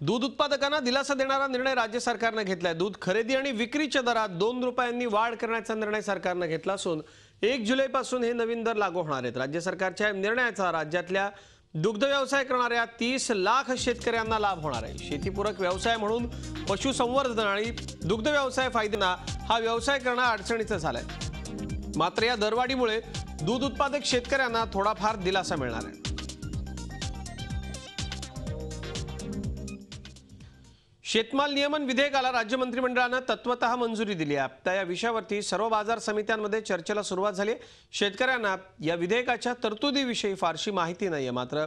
दूध उत्पादकांना दिलासा देणारा निर्णय राज्य सरकारने घेतलाय। दूध खरेदी आणि विक्रीच्या दरात 2 रुपयांनी वाढ करण्याचा निर्णय सरकारने घेतला असून 1 जुलैपासून हे नवीन दर लागू होणार आहेत। राज्य सरकारच्या निर्णयाचा राज्यातल्या दुग्ध व्यवसाय करणाऱ्या 30 लाख शेतकऱ्यांना लाभ होणार आहे। शेतीपूरक व्यवसाय म्हणून पशुसंवर्धन आणि दुग्ध व्यवसाय फायदेना हा व्यवसाय करणं अडचणीचं झालंय। मात्र या दरवाढीमुळे दूध उत्पादक शेतकऱ्यांना थोडाफार दिलासा मिळणार आहे। शेतमाल नियमन विधेयकाला राज्य मंत्रिमंडळाने तत्वतः मंजुरी दिली आहे। आता या विषयावरती सर्व बाजार समित्यांमध्ये चर्चेला सुरुवात झाली। शेतकऱ्यांना या विधेयकाच्या तरतुदीविषयी फारशी माहिती नाहीये, मात्र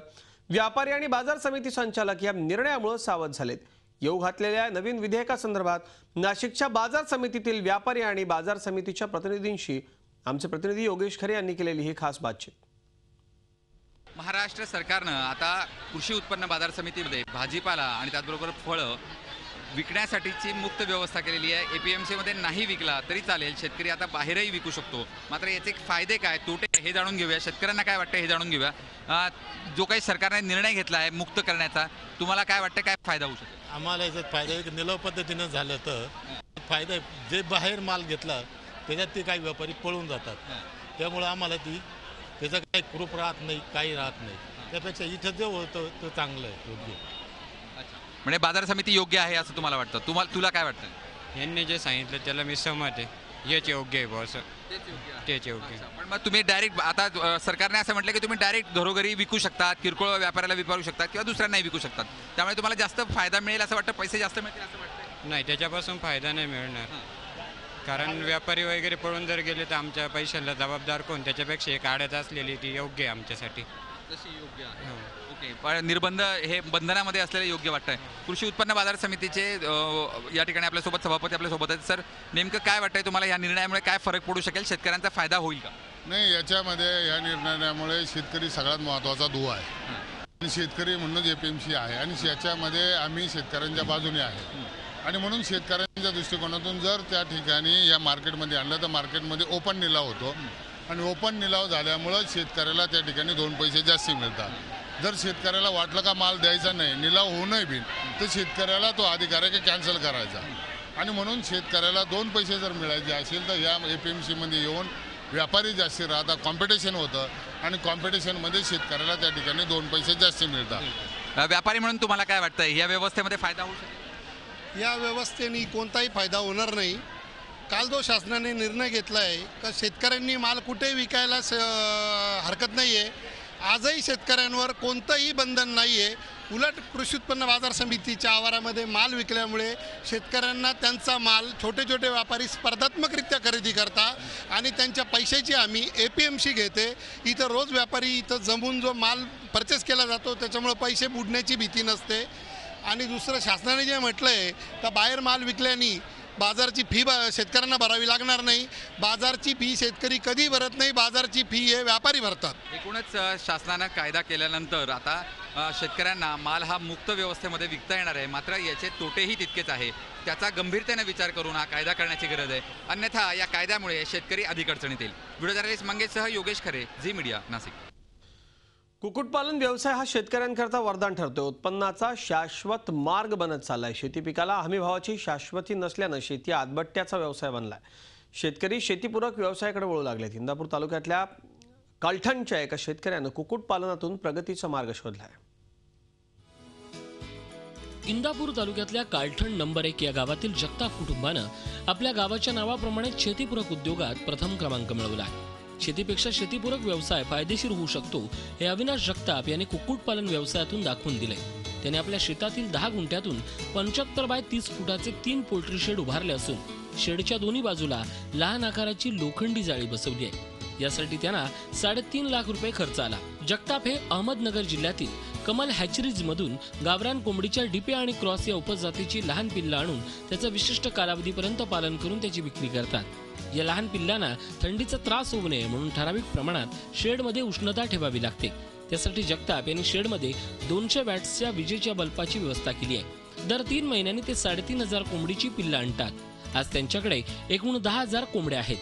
व्यापारी आणि बाजार समिती संचालक या निर्णयामुळे सावध झालेत। येऊ घातलेल्या नवीन विधेयकासंदर्भात नाशिकच्या बाजार समितीतील व्यापारी आणि बाजार समितीच्या प्रतिनिधींशी आमचे प्रतिनिधी योगेश खरे यांनी केलेली ही खास बातचीत। महाराष्ट्र सरकारनं आता कृषी उत्पन्न बाजार समितीमध्ये भाजीपाला आणि त्याचबरोबर फळं विकण्यासाठीची मुक्त व्यवस्था केलेली आहे। एपीएमसी मध्ये नाही विकला तरी चालेल, शेतकरी आता बाहेरही विकू शकतो। मात्र याचे फायदे काय, तोटे हे जाणून घेऊया, शेतकऱ्यांना काय वाटतं हे जाणून घेऊया। जो काही सरकारने निर्णय घेतला आहे मुक्त करण्याचा, तुम्हाला काय वाटतं, काय फायदा होऊ शकेल? आम्हाला याचा फायदा निलव पद्धतीनं झालं तर फायदा, जे बाहेर माल घेतला त्याच्यात ते काही व्यापारी पळून जातात, त्यामुळे आम्हाला त्याचा काही प्रूफ राहत नाही, काही राहत नाही। त्यापेक्षा इथं जे होतं ते चांगलं आहे, योग्य। म्हणजे बाजार समिती योग्य आहे असं तुम्हाला वाटतं? तुला काय वाटतं? यांनी जे सांगितलं त्याला मी सहमत आहे, हेच योग्य आहे बॉस, तेच योग्य आहे। पण मग तुम्ही डायरेक्ट आता सरकारने असं म्हटलं की तुम्ही डायरेक्ट घरोघरी विकू शकतात, किरकोळ व्यापाऱ्याला विकारू शकतात किंवा दुसऱ्यांनाही विकू शकतात, त्यामुळे तुम्हाला जास्त फायदा मिळेल असं वाटतं, पैसे जास्त मिळतील असं वाटतं? नाही, त्याच्यापासून फायदा नाही मिळणार, कारण व्यापारी वगैरे पळून जर गेले तर आमच्या पैशाला जबाबदार कोण? त्याच्यापेक्षा एक आडत असलेली ती योग्य आहे आमच्यासाठी। तशी योग्य आहे, ओके। पण निर्बंध हे बंधनामध्ये असलेले योग्य वाटतंय। कृषी उत्पन्न बाजार समितीचे या ठिकाणी आपल्यासोबत सभापती आपल्यासोबत आहेत। सर, नेमकं काय वाटतंय तुम्हाला, या निर्णयामुळे काय फरक पडू शकेल, शेतकऱ्यांचा फायदा होईल का? नाही, याच्यामध्ये या निर्णयामुळे शेतकरी सगळ्यात महत्त्वाचा दुवा आहे आणि शेतकरी म्हणूनच एपीएमसी आहे आणि याच्यामध्ये आम्ही शेतकऱ्यांच्या बाजूने आहे आणि म्हणून शेतकऱ्यांच्या दृष्टिकोनातून जर त्या ठिकाणी या मार्केटमध्ये आणलं तर मार्केटमध्ये ओपन निलाव होतो आणि ओपन निलाव झाल्यामुळं शेतकऱ्याला त्या ठिकाणी 2 पैसे जास्त मिळतात। जर शेतकऱ्याला वाटलं का माल द्यायचा नाही, निलाव होऊ नये बी, तर शेतकऱ्याला तो अधिकार आहे की कॅन्सल करायचा आणि म्हणून शेतकऱ्याला 2 पैसे जर मिळायचे असेल तर या एपीएमसीमध्ये येऊन व्यापारी जास्त राहतात, कॉम्पिटिशन होतं आणि कॉम्पिटिशनमध्ये शेतकऱ्याला त्या ठिकाणी 2 पैसे जास्त मिळतात। व्यापारी म्हणून तुम्हाला काय वाटतं, या व्यवस्थेमध्ये फायदा होऊ शकेल? या व्यवस्थेने कोणताही फायदा होणार नाही। काल जो शासनाने निर्णय घेतला आहे का शेतकऱ्यांनी माल कुठेही विकायला हरकत नाही आहे, आजही शेतकऱ्यांवर कोणतंही बंधन नाही आहे। उलट कृषी उत्पन्न बाजार समितीच्या आवारामध्ये माल विकल्यामुळे शेतकऱ्यांना त्यांचा माल छोटे छोटे व्यापारी स्पर्धात्मकरित्या खरेदी करता आणि त्यांच्या पैशाची हमी एपीएमसी घेते। इथं रोज व्यापारी इथं जमून जो माल परचेस केला जातो त्याच्यामुळे पैसे बुडण्याची भीती नसते। आणि दुसरं, शासनाने जे म्हटलं आहे तर बाहेर माल विकल्याने बाजारची फी शेतकऱ्यांना भरावी लागणार नाही। बाजारची फी शेतकरी कधी भरत नाही, बाजारची फी हे व्यापारी भरतात। एकूणच शासनानं कायदा केल्यानंतर आता शेतकऱ्यांना माल हा मुक्त व्यवस्थेमध्ये विकता येणार आहे, मात्र याचे तोटेही तितकेच आहे। त्याचा गंभीरतेने विचार करून हा कायदा करण्याची गरज आहे, अन्यथा या कायद्यामुळे शेतकरी अधिक अडचणीत येईल। व्हिडिओ जर्नलिस्ट मंगेशसह योगेश खरे, झी मीडिया, नाशिक। कुक्कुटपालन व्यवसाय हा शेतकऱ्यांकरता वरदान ठरतोय, उत्पन्नाचा शाश्वत मार्ग बनत चाललाय। शेती पिकाला हमीभावाची शाश्वती नसल्यानं शेती आदबट्ट्याचा व्यवसाय बनलाय। शेतकरी शेतीपूरक व्यवसायाकडे वळू लागलेत। इंदापूर तालुक्यातल्या कालठणच्या एका शेतकऱ्यानं कुक्कुटपालनातून प्रगतीचा मार्ग शोधलाय। इंदापूर तालुक्यातल्या कालठण नंबर 1 या गावातील जगताप कुटुंबानं आपल्या गावाच्या नावाप्रमाणे शेतीपूरक उद्योगात प्रथम क्रमांक मिळवला। शेतीपेक्षा शेतीपूरक व्यवसाय फायदेशीर होऊ शकतो हे अविनाश जगताप यांनी कुक्कुटपालन व्यवसायातून दाखवून दिले। त्यांनी आपल्या शेतातील 10 गुंठ्यातून 75 बाय 30 फुटाचे 3 पोल्ट्री शेड उभारले असून शेडच्या दोन्ही बाजूला लहान आकाराची लोखंडी जाळी बसवली आहे। यासाठी त्यांना 3.5 लाख रुपये खर्च आला। जगताप हे अहमदनगर जिल्ह्यातील कमल हॅचरीज मधून गावरान कोंबडीच्या डीपे आणि क्रॉस या उपजातीची लहान पिल्लं आणून त्याचं विशिष्ट कालावधीपर्यंत पालन करून त्याची विक्री करतात। या लहान पिल्लांना थंडीचा त्रास होऊ नये म्हणून ठराविक प्रमाणात शेडमध्ये उष्णता ठेवावी लागते। त्यासाठी जगताप यांनी शेडमध्ये 200 वॅट्सच्या विजेच्या बल्बाची व्यवस्था केली आहे। दर 3 महिन्यांनी ते 3,500 कोंबडीची पिल्लं आणतात। आज त्यांच्याकडे एकूण 10,000 कोंबड्या आहेत।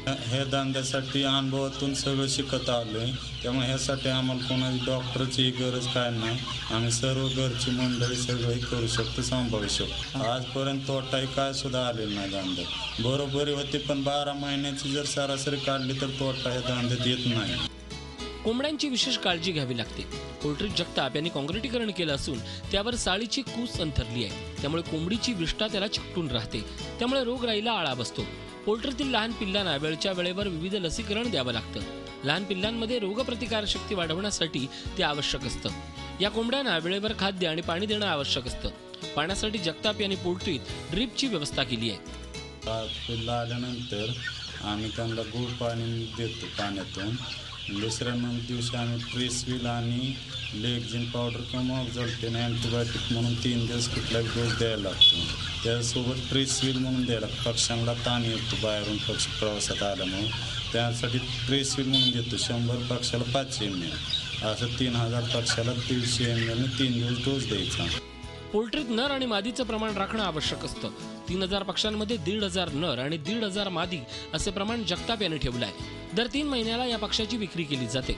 हे धंद्यासाठी अनुभवातून सगळं शिकत आलोय, त्यामुळे ह्यासाठी आम्हाला कोणाची डॉक्टरची गरज काय नाही. आम्ही सर्व घरची मंडळी सगळं करू शकतो, सांभाळू शकतो. आजपर्यंत तोटाही काय सुद्धा आलेला नाही धंद्यात. बरोबरी होती, पण 12 महिन्याची जर सरासरी काढली तर तोटा ह्या धंद्यात येत नाही. कोंबड्यांची विशेष काळजी घ्यावी लागते. पोल्ट्री जगताप यांनी काँक्रिटीकरण केलं असून त्यावर साळीची कूस अंथरली आहे. त्यामुळे कोंबडीची विष्ठा त्याला चिकटून राहते, त्यामुळे रोगराईला आळा बसतो. पोल्ट्रीतील लहान पिल्लांना वेळच्या वेळेवर विविध लसीकरण द्यावं लागतं. लहान पिल्लांमध्ये रोगप्रतिकारशक्ती वाढवण्यासाठी ते आवश्यक असतं. या कोंबड्यांना वेळेवर खाद्य आणि पाणी देणं आवश्यक असतं. पाण्यासाठी जगताप यांनी पोल्ट्रीत ड्रीपची व्यवस्था केली आहे. पिल्ला आल्यानंतर आम्ही त्यांना गुळ पाणी देतो पाण्यातून. दुसऱ्या दिवशी आम्ही ट्रेसविल आणि लेगझिन पावडर किंवा मॉक्झॉल्टेन अँटीबायोटिक म्हणून 3 दिवस कुठलाही डोस द्यायला लागतो. त्यासोबत ट्रेसविल म्हणून द्यायला लागतो. पक्ष्यांना ताण येतो बाहेरून पक्षी प्रवासात आल्यामुळे, त्यासाठी ट्रेसविल म्हणून देतो. 100 पक्षाला 500 ml, असं 3000 पक्षाला 150 ml 3 दिवस डोस द्यायचा. पोल्ट्रीत नर आणि मादीचं प्रमाण राखणं आवश्यक असतं. 3000 पक्ष्यांमध्ये 1500 नर आणि 1500 मादी असे प्रमाण जगताप याने ठेवलं आहे. दर 3 महिन्याला या पक्षाची विक्री केली जाते.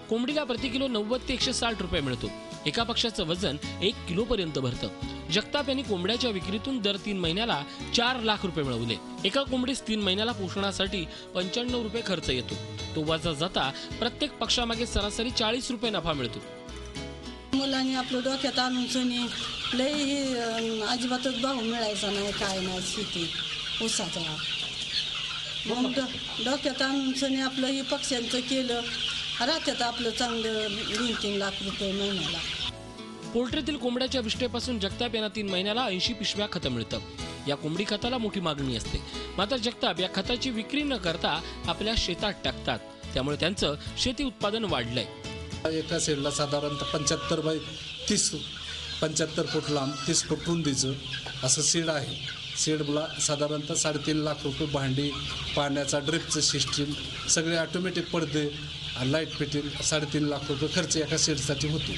कोंबडीला प्रति किलो 90 ते 160 रुपये मिळतो. एका पक्षाचं वजन 1 किलो पर्यंत भरतं. जगताप यांनी कोंबड्याच्या विक्रीतून दर 3 महिन्याला 4 लाख रुपये मिळवले. एका कोंबडीस 3 महिन्याला पोषणासाठी 95 रुपये खर्च येतो. तो वजा जाता प्रत्येक पक्षामागे सरासरी 40 रुपये नफा मिळतो. मुलांनी आपलं डोक्यात आणून सनी लई अजिबातच भाव मिळायचा नाही, काय नाही शेती ऊसाचा. मग डोक्यात आणून सनी आपलं हे पक्ष्यांचं केलं, राहत्यात आपलं चांगलं 2-3 लाख रुपये महिन्याला. पोल्ट्रीतील कोंबड्याच्या विष्ठेपासून जगताप यांना 3 महिन्याला 80 पिशव्या खत मिळतं. या कोंबडी खताला मोठी मागणी असते. मात्र जगताप या खताची विक्री न करता आपल्या शेतात टाकतात. त्यामुळे त्यांचं शेती उत्पादन वाढलंय. एका शेडला साधारणतः 75 बाय 30 75 फूट लांब 30 फूट रुंदीचं असं शेड आहे. शेडला साधारणतः 3.5 लाख रुपये भांडी, पाण्याचा ड्रिपचं सिस्टीम, सगळे ऑटोमॅटिक पडदे, लाईट फिटिंग, 3.5 लाख रुपये खर्च एका शेडसाठी होतो.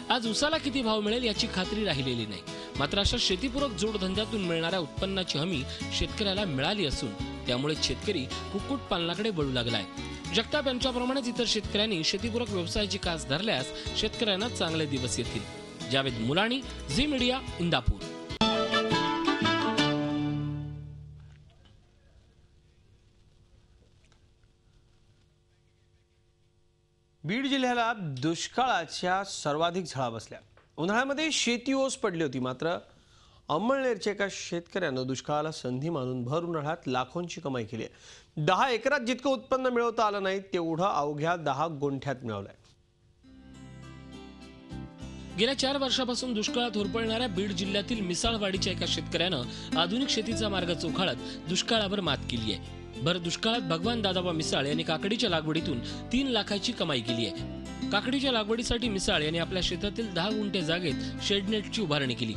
आज उसाला किती भाव मिळेल याची खात्री राहिलेली नाही. मात्र अशा शेतीपूरक जोडधंद्यातून मिळणाऱ्या उत्पन्नाची हमी शेतकऱ्याला मिळाली असून त्यामुळे शेतकरी कुक्कुटपालनाकडे वळू लागलाय. जगताप यांच्याप्रमाणेच इतर शेतकऱ्यांनी शेतीपूरक व्यवसायाची कास धरल्यास शेतकऱ्यांना चांगले दिवस येतील. Javed Mulani, Zee media, Indapur. बीड जिल्ह्याला दुष्काळाच्या सर्वाधिक झळा बसल्या. उन्हाळ्यामध्ये शेती ओस पडली होती. मात्र अंमळनेरच्या एका शेतकऱ्यानं दुष्काळाला संधी मानून भर उन्हाळ्यात लाखोंची कमाई केली आहे. 10 एकरात जितकं उत्पन्न मिळवता आलं नाही तेवढं अवघ्या 10 गुंठ्यात मिळवलंय. गेल्या 4 वर्षापासून दुष्काळात होरपळणाऱ्या बीड जिल्ह्यातील मिसाळवाडीच्या एका शेतकऱ्यानं आधुनिक शेतीचा मार्ग चोखाळत दुष्काळावर मात केली आहे. भर दुष्काळात भगवान दादाबा मिसाळ यांनी काकडीच्या लागवडीतून 3 लाखाची कमाई केली आहे. काकडीच्या लागवडीसाठी मिसाळ यांनी आपल्या शेतातील 10 गुंठे जागेत शेडनेटची उभारणी केली.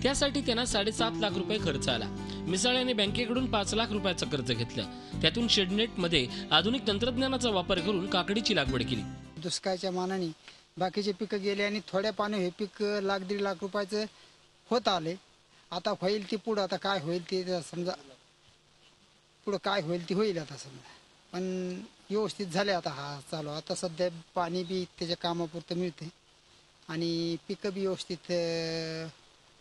त्यासाठी त्यांना 7.5 लाख रुपये खर्च आला. मिसाळ यांनी बँकेकडून 5 लाख रुपयाचं कर्ज घेतलं. त्यातून शेडनेटमध्ये आधुनिक तंत्रज्ञानाचा वापर करून काकडीची लागवड केली. दुष्काळाच्या मानाने बाकीचे पिकं गेले आणि थोड्या पाणी हे पीक 1-1.5 लाख रुपयाचं होत आले. आता होईल ती पुढं, आता काय होईल ते समजा, पुढं काय होईल ती होईल आता समजा. पण व्यवस्थित झाले आता हा चालू. आता सध्या पाणी बी त्याच्या कामापुरतं मिळते आणि पिकं बी व्यवस्थित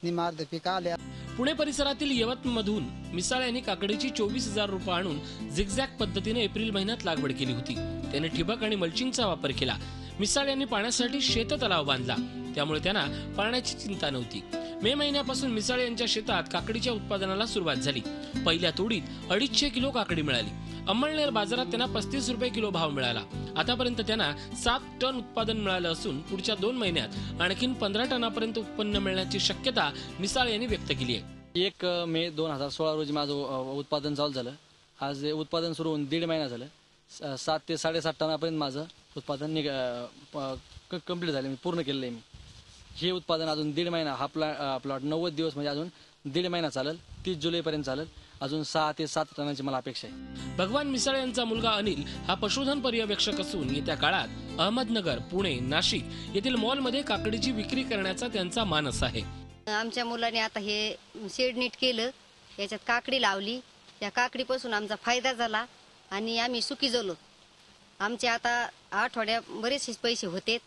निमार्द पिकं आले. पुणे परिसरातील यवतमधून मिसाळ यांनी काकडीची 24,000 रुपये आणून झिगझॅग पद्धतीने एप्रिल महिन्यात लागवड केली होती. त्याने ठिबक आणि मल्चिंगचा वापर केला. मिसाळ यांनी पाण्यासाठी शेततलाव बांधला. त्यामुळे त्यांना पाण्याची चिंता नव्हती. मे महिन्यापासून मिसाळ यांच्या शेतात काकडीच्या उत्पादनाला सुरुवात झाली. पहिल्या तोडीत 250 किलो काकडी मिळाली. अंमळनेर बाजारात त्यांना 35 रुपये किलो भाव मिळाला. आतापर्यंत त्यांना 7 टन उत्पादन मिळालं असून पुढच्या 2 महिन्यात आणखीन 15 टनापर्यंत उत्पन्न मिळण्याची शक्यता मिसाळ यांनी व्यक्त केली आहे. 1 मे 2016 रोजी माझं उत्पादन चालू झालं. आज उत्पादन सुरू होऊन 1.5 महिना झालं. 7 ते 7.5 टनापर्यंत माझं उत्पादन कंप्लीट झालं. मी पूर्ण केलेलं आहे. मी हे उत्पादन अजून 1.5 महिना, हा प्लॉट 90 दिवस म्हणजे अजून 1.5 महिना चालेल. 30 जुलैपर्यंत चालेल. अजून 6 ते 7 टनाची मला अपेक्षा आहे. भगवान मिसाळ यांचा मुलगा अनिल हा पशुधन पर्यवेक्षक असून येत्या काळात अहमदनगर, पुणे, नाशिक येथील मॉलमध्ये काकडीची विक्री करण्याचा त्यांचा मानस आहे. आमच्या मुलाने आता हे शेड नीट केलं, याच्यात काकडी लावली. या काकडीपासून आमचा फायदा झाला. आणि आम्ही सुखी झालो. आमचे आता आठवड्या बरेचसे पैसे होते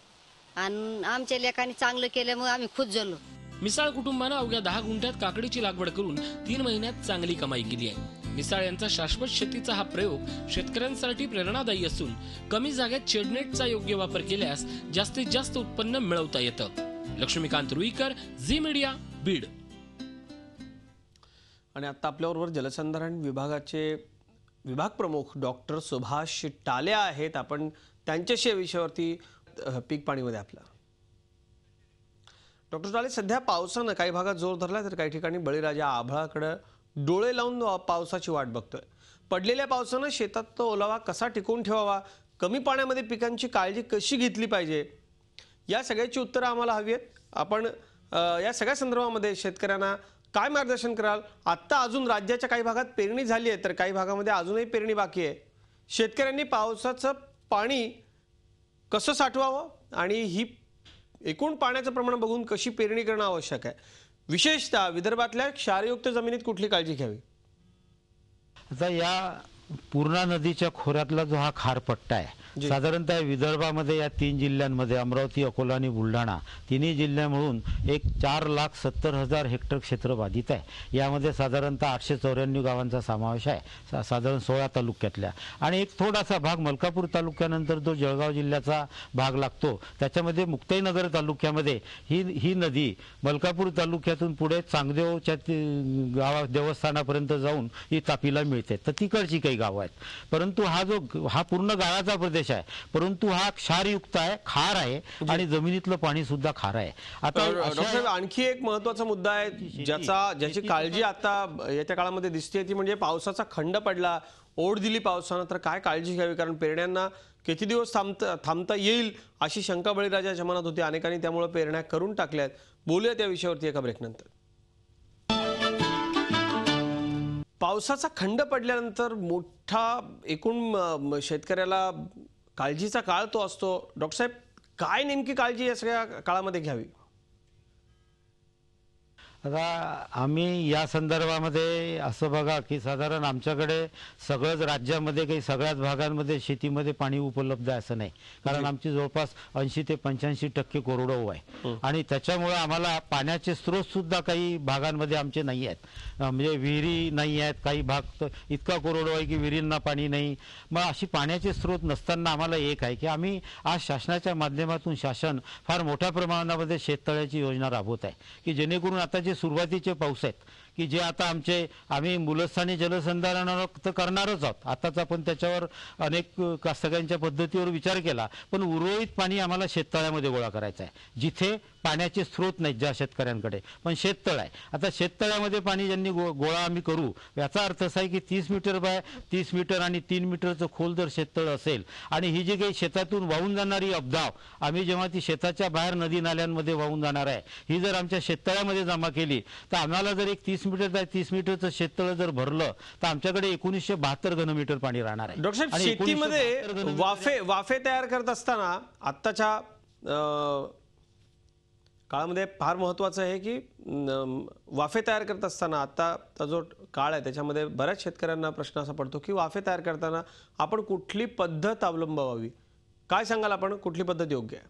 आणि आमच्या लेकांनी चांगलं केल्यामुळे आम्ही खुश झालो. मिसाळ कुटुंबानं अवघ्या 10 गुंठ्यात काकडीची लागवड करून 3 महिन्यात चांगली कमाई केली आहे. मिसाळ यांचा शाश्वत शेतीचा हा प्रयोग शेतकऱ्यांसाठी प्रेरणादायी असून कमी जागेत शेडनेटचा योग्य वापर केल्यास जास्तीत जास्त उत्पन्न मिळवता येतं. लक्ष्मीकांत रुईकर, झी मीडिया, बीड. आणि आता आपल्याबरोबर जलसंधारण विभागाचे विभाग प्रमुख डॉक्टर सुभाष टाले आहेत. आपण त्यांच्याशी या विषयावरती पीक पाणीमध्ये आपलं. डॉक्टर टाले, सध्या पावसानं काही भागात जोर धरला तर काही ठिकाणी बळीराजा आभाळाकडे डोळे लावून पावसाची वाट बघतोय. पडलेल्या पावसानं शेतात ओलावा कसा टिकवून ठेवावा, कमी पाण्यामध्ये पिकांची काळजी कशी घेतली पाहिजे, या सगळ्याची उत्तरं आम्हाला हवी आहेत. आपण या सगळ्या संदर्भामध्ये शेतकऱ्यांना काय मार्गदर्शन कराल? आत्ता अजून राज्याच्या काही भागात पेरणी झाली आहे तर काही भागामध्ये अजूनही पेरणी बाकी आहे. शेतकऱ्यांनी पावसाचं पाणी कसं साठवावं आणि ही एकूण पाण्याचं प्रमाण बघून कशी पेरणी करणं आवश्यक आहे, विशेषतः विदर्भातल्या क्षारयुक्त जमिनीत कुठली काळजी घ्यावी? आता या पूर्णा नदीच्या खोऱ्यातला जो हा खारपट्टा आहे, साधारणतः विदर्भामध्ये या 3 जिल्ह्यांमध्ये अमरावती, अकोला आणि बुलढाणा तिन्ही जिल्हे मिळून एक 4,70,000 हेक्टर क्षेत्र बाधित आहे. यामध्ये साधारणतः 894 गावांचा समावेश आहे, साधारण 16 तालुक्यातल्या. आणि एक थोडासा भाग मलकापूर तालुक्यानंतर जो जळगाव जिल्ह्याचा भाग लागतो त्याच्यामध्ये मुक्ताईनगर तालुक्यामध्ये ही नदी मलकापूर तालुक्यातून पुढे चांगदेवच्या गावा देवस्थानापर्यंत जाऊन ही तापीला मिळते. तर तिकडची काही गावं आहेत. परंतु हा पूर्ण गाळाचा प्रदेश आहे, परंतु हा क्षारयुक्त आहे, खार आहे आणि जमिनीतलं पाणी सुद्धा खार आहे. आता डॉक्टर, आणखी एक महत्त्वाचा मुद्दा आहे ज्याची काळजी आता येत्या काळामध्ये दिसते ती म्हणजे पावसाचा खंड पडला, ओढ दिली पावसानं तर काय काळजी घ्यावी, कारण पेरण्यांना किती दिवस थांबता येईल अशी शंका बळीराजाच्या मनात होती. अनेकांनी त्यामुळे पेरण्या करून टाकल्यात. बोलूया त्या विषयावरती एका ब्रेकनंतर. पावसाचा खंड पडल्यानंतर मोठा एकूण शेतकऱ्याला काळजीचा काळ तो असतो. डॉक्टर साहेब, काय नेमकी काळजी या सगळ्या काळामध्ये घ्यावी? आता आम्ही या संदर्भामध्ये असं बघा की साधारण आमच्याकडे सगळंच राज्यामध्ये काही सगळ्याच भागांमध्ये शेतीमध्ये पाणी उपलब्ध आहे असं नाही, कारण आमची जवळपास 80 ते 85% कोरडवाहू आहे. आणि त्याच्यामुळे आम्हाला पाण्याचे स्रोत सुद्धा काही भागांमध्ये आमचे नाही आहेत. म्हणजे विहिरी नाही आहेत, काही भाग इतका कोरडवाहू आहे की विहिरींना पाणी नाही. मग अशी पाण्याचे स्रोत नसताना आम्हाला एक आहे की आम्ही आज शासनाच्या माध्यमातून शासन फार मोठ्या प्रमाणामध्ये शेततळ्याची योजना राबवत आहे की जेणेकरून आता जे सुरुवातीचे पाऊस आहेत की जे आता आम्ही मूलस्थानी जलसंधारण तर करणारच आहोत. आताच आपण त्याच्यावर अनेक सगळ्यांच्या पद्धतीवर विचार केला, पण उर्वरित पाणी आम्हाला शेततळ्यामध्ये गोळा करायचं आहे जिथे पाण्याचे स्रोत नाहीत ज्या शेतकऱ्यांकडे, पण शेततळ आहे. आता शेततळ्यामध्ये पाणी ज्यांनी गोळा आम्ही करू, याचा अर्थ असा आहे की 30 मीटर बाय 30 मीटर आणि 3 मीटरचं खोल जर शेततळ असेल आणि ही जी काही शेतातून वाहून जाणारी अपदाव आम्ही जेव्हा ती शेताच्या बाहेर नदी नाल्यांमध्ये वाहून जाणार आहे ही जर आमच्या शेततळ्यामध्ये जमा केली तर आम्हाला जर एक 30 मीटर बाय 30 मीटरचं शेततळ जर भरलं तर आमच्याकडे 1972 घनमीटर पाणी राहणार आहे. डॉक्टर साहेब, शेतीमध्ये वाफे तयार करत असताना आत्ताच्या काळामध्ये फार महत्त्वाचं आहे की वाफे तयार करत असताना आत्ताचा जो काळ आहे त्याच्यामध्ये बऱ्याच शेतकऱ्यांना प्रश्न असा पडतो की वाफे तयार करताना आपण कुठली पद्धत अवलंबावी? काय सांगाल आपण, कुठली पद्धत योग्य आहे?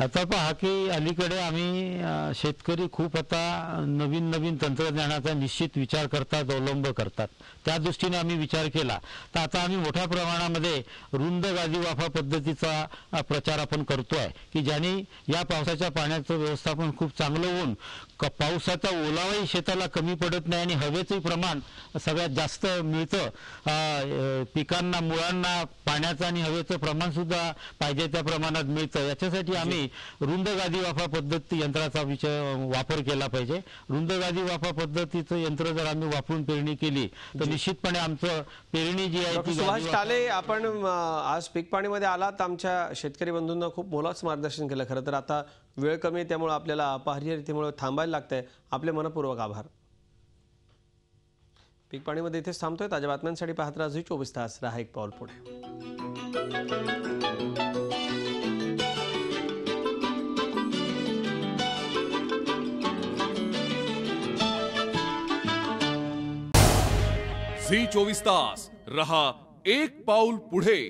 आता पहा की अलीकडे आम्ही शेतकरी खूप आता नवीन तंत्रज्ञानाचा निश्चित विचार करतात, अवलंब करतात. त्या दृष्टीने आम्ही विचार केला तर आता आम्ही मोठ्या प्रमाणामध्ये रुंद गादी वाफा पद्धतीचा प्रचार आपण करतोय की ज्याने या पावसाच्या पाण्याचं व्यवस्थापन खूप चांगलं होऊन पावसाचा ओलावाही शेताला कमी पडत नाही आणि हवेचंही प्रमाण सगळ्यात जास्त मिळतं. पिकांना, मुळांना पाण्याचं आणि हवेचं प्रमाण सुद्धा पाहिजे त्या प्रमाणात मिळतं. याच्यासाठी आम्ही रुंद गादी वाफा पद्धती यंत्राचा वापर केला पाहिजे. रुंद गादी वाफा पद्धतीचं यंत्र जर आम्ही वापरून पेरणी केली तर निश्चितपणे आमचं पेरणी जी आहे ती. सुभाष टाले, आपण आज पीक पाणीमध्ये आलात, आमच्या शेतकरी बंधूंना खूप मोलाचं मार्गदर्शन केलं. खरं तर आता वेळ कमी आहे त्यामुळे आपल्याला अपरिहार्यतेमुळे थांबायला लागतंय. आपले मनपूर्वक आभार. पीक पाणीमध्ये इथेच थांबतोय. ताज्या बातम्यांसाठी पाहत राहा झी 24 तास. राहा एक पाऊल पुढे. झी 24 तास रहा एक पाऊल पुढे.